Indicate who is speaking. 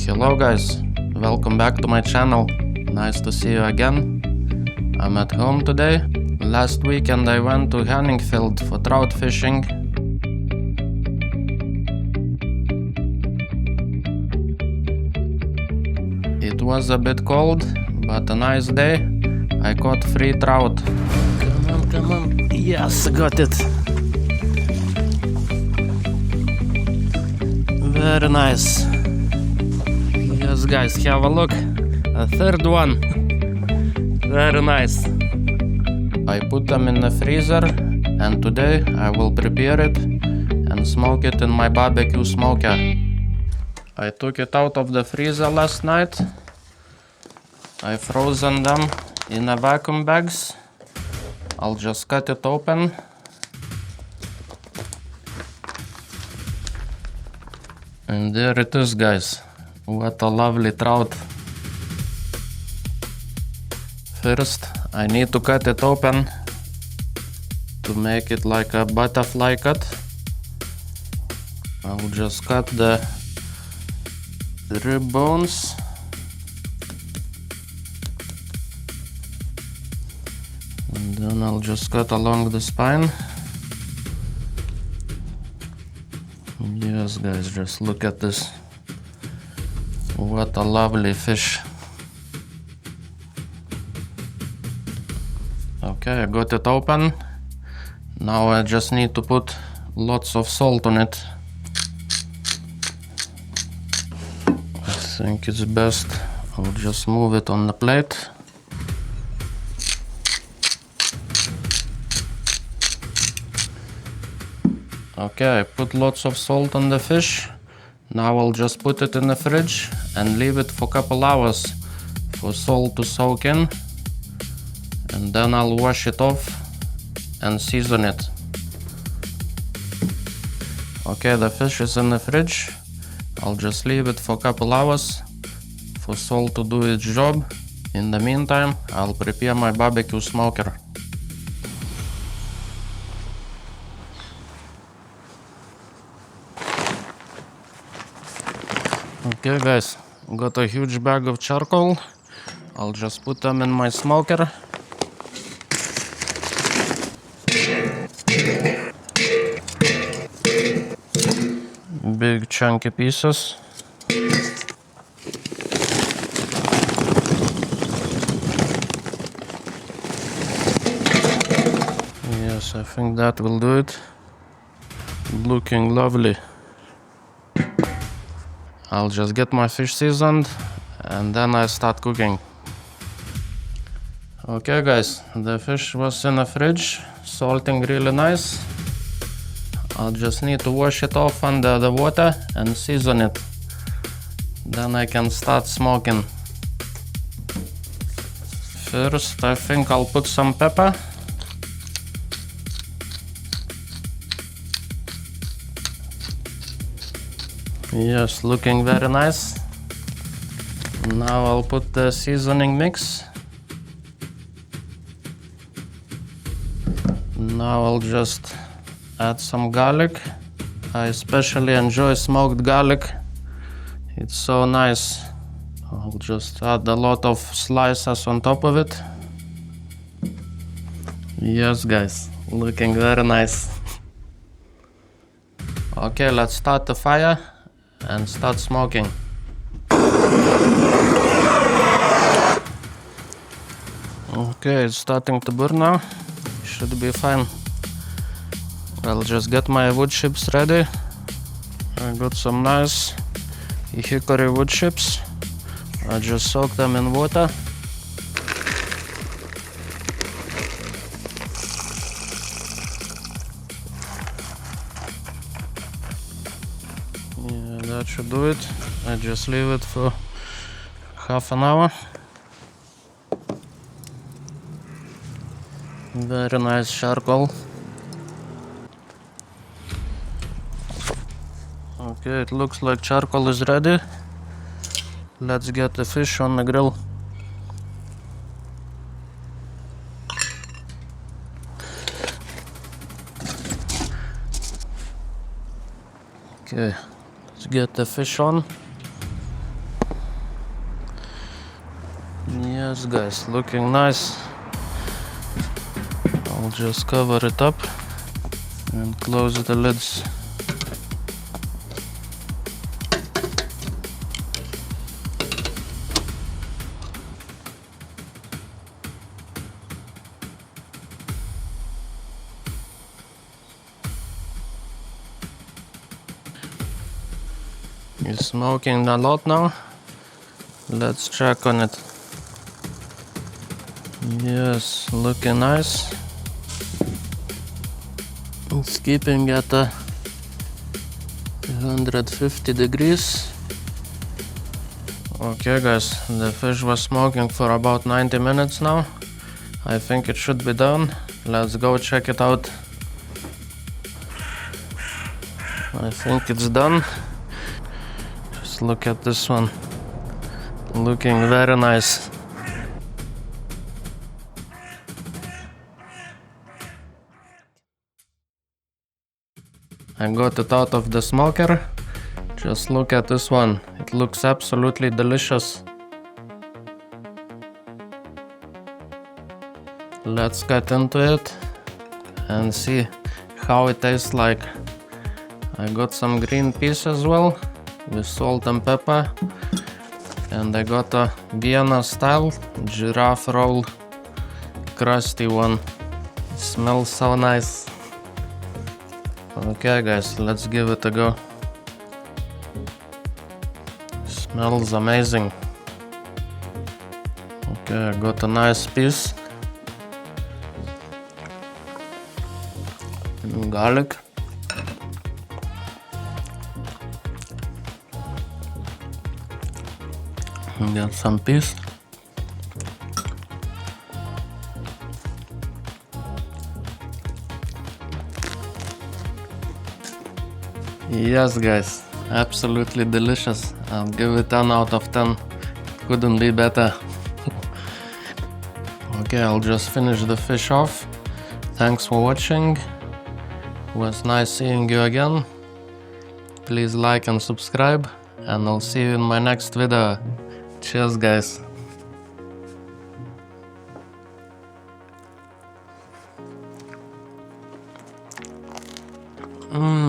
Speaker 1: Hello guys, welcome back to my channel. Nice to see you again. I'm at home today. Last weekend I went to Hanningfield for trout fishing. It was a bit cold, but a nice day. I caught 3 trout. Come on. Yes, I got it. Very nice. Yes guys, have a look. A third one. Very nice. I put them in the freezer and today I will prepare it and smoke it in my BBQ smoker. I took it out of the freezer last night. I frozen them in a vacuum bags. I'll just cut it open. And there it is guys. What a lovely trout. First, I need to cut it open to make it like a butterfly cut. I'll just cut the rib bones. And then I'll just cut along the spine. Yes guys, just look at this. What a lovely fish. Okay, I got it open. Now I just need to put lots of salt on it. I think it's best I'll just move it on the plate. Okay, I put lots of salt on the fish. Now I'll just put it in the fridge and leave it for a couple hours for salt to soak in. And then I'll wash it off and season it. Okay, the fish is in the fridge. I'll just leave it for a couple hours for salt to do its job. In the meantime, I'll prepare my BBQ smoker. Okay guys, got a huge bag of charcoal. I'll just put them in my smoker. Big chunky pieces. Yes, I think that will do it. Looking lovely. I'll just get my fish seasoned and then I start cooking. Okay guys, the fish was in the fridge, salting really nice. I'll just need to wash it off under the water and season it. Then I can start smoking. First, I think I'll put some pepper. Yes, looking very nice. Now I'll put the seasoning mix. Now I'll just add some garlic. I especially enjoy smoked garlic. It's so nice. I'll just add a lot of slices on top of it. Yes guys, looking very nice. Okay, let's start the fire and start smoking. Okay, it's starting to burn now. Should be fine. I'll just get my wood chips ready. I got some nice hickory wood chips. I just soak them in water. Yeah, that should do it. I just leave it for half an hour. Very nice charcoal. Okay, it looks like charcoal is ready. Let's get the fish on the grill. Okay, let's get the fish on. Yes guys, looking nice. I'll just cover it up and close the lids. It's smoking a lot now. Let's check on it. Yes, looking nice. It's keeping at 150 degrees. Okay guys, the fish was smoking for about 90 minutes now. I think it should be done. Let's go check it out. I think it's done. Just look at this one. Looking very nice. I got it out of the smoker. Just look at this one. It looks absolutely delicious. Let's get into it and see how it tastes like. I got some green peas as well with salt and pepper. And I got a Vienna style giraffe roll, crusty one. It smells so nice. Okay guys, let's give it a go. Smells amazing. Okay, I got a nice piece. And garlic. And got some peas. Yes guys, absolutely delicious. I'll give it 10 out of 10. Couldn't be better. Okay, I'll just finish the fish off. Thanks for watching. It was nice seeing you again. Please like and subscribe, and I'll see you in my next video. Cheers guys. Mmm.